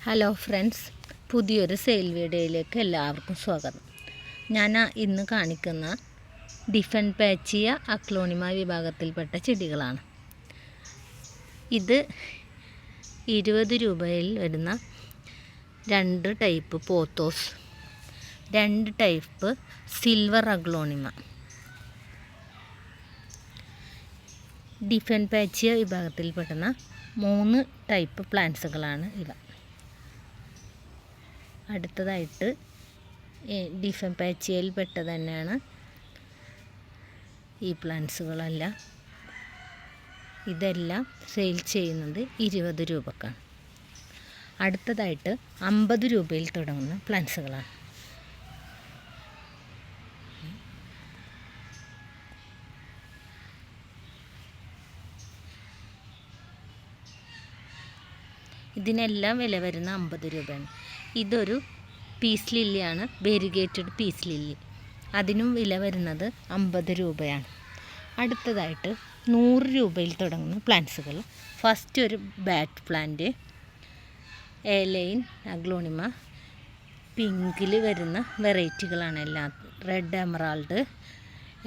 Hello friends, പുതിയൊരു sale വീഡിയോയിലേക്ക് എല്ലാവർക്കും സ്വാഗതം. ഞാൻ ഇന്ന് കാണിക്കുന്ന ഡിഫൻപാച്ചിയ അഗ്ലോണിമ വിഭാഗത്തിൽപ്പെട്ട ചെടികളാണ്. ഇത് 20 രൂപയിൽ വരുന്ന 2 type pothos, 2 type silver aglaonema. Dieffenbachia വിഭാഗത്തിൽപ്പെടുന്ന 3 ടൈപ്പ് പ്ലാന്റ്സുകളാണ് ഇവ. അടുത്തതായിട്ട് ഡിഫൻപാച്ചിയയിൽ പെട്ട തന്നെയാണ് ഈ പ്ലാന്റ്സുകളെല്ലാം. ഇതെല്ലാം സെയിൽ ചെയ്യുന്നത് 20 രൂപക്കാണ്. അടുത്തതായിട്ട് 50 രൂപയിൽ തുടങ്ങുന്ന പ്ലാന്റ്സുകളാണ്. ഇതിനെല്ലാം വില വരുന്ന 50 രൂപയാണ്. ഇതൊരു പീസ് ലില്ലിയാണ്, വെരിഗേറ്റഡ് പീസ് ലില്ലി. അതിനും വില വരുന്നത് 50 രൂപയാണ്. അടുത്തതായിട്ട് 100 രൂപയിൽ തുടങ്ങുന്ന പ്ലാന്റ്സുകൾ. ഫസ്റ്റ് ഒരു ബാറ്റ് പ്ലാന്റ്, എലൈൻ അഗ്ലോണിമ. പിങ്കിൽ വരുന്ന വെറൈറ്റികളാണ് എല്ലാം. റെഡ് എമറാൾഡ്,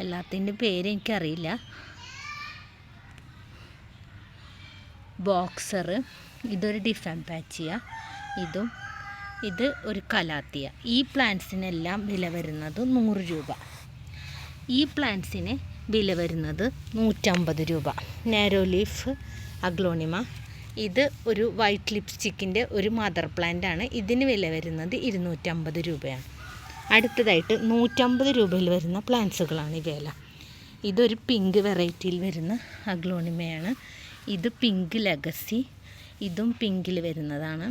എല്ലാത്തിൻ്റെ പേര് എനിക്കറിയില്ല. ബോക്സർ, ഇതൊരു ഡിഫൻപാച്ചിയ, ഇത് ഒരു കലാത്തിയ. ഈ പ്ലാന്റ്സിനെല്ലാം വില വരുന്നത് 100 രൂപ. ഈ പ്ലാന്റ്സിന് വില വരുന്നത് 150 രൂപ. നാരോ ലീഫ് അഗ്ലോണിമ, ഇത് ഒരു വൈറ്റ് ലിപ്സ്റ്റിക്കിൻ്റെ ഒരു മദർ പ്ലാന്റ് ആണ്. ഇതിന് വില വരുന്നത് 250 രൂപയാണ്. അടുത്തതായിട്ട് 150 രൂപയിൽ വരുന്ന പ്ലാന്റ്സുകളാണ് ഇവയെല്ലാം. ഇതൊരു പിങ്ക് വെറൈറ്റിയിൽ വരുന്ന അഗ്ലോണിമയാണ്. ഇത് പിങ്ക് ലെഗസി, ഇതും പിങ്കിൽ വരുന്നതാണ്.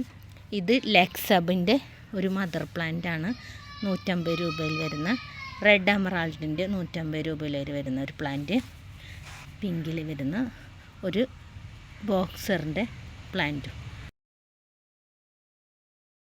ഇത് ലെക്സബിൻ്റെ ഒരു മദർ പ്ലാന്റ് ആണ്. 150 രൂപയിൽ വരുന്ന. റെഡ് എമറാൾഡിൻ്റെ 150 രൂപയിൽ വരുന്ന ഒരു പ്ലാന്റ്. പിങ്കിൽ വരുന്ന ഒരു ബോക്സറിൻ്റെ പ്ലാന്റും.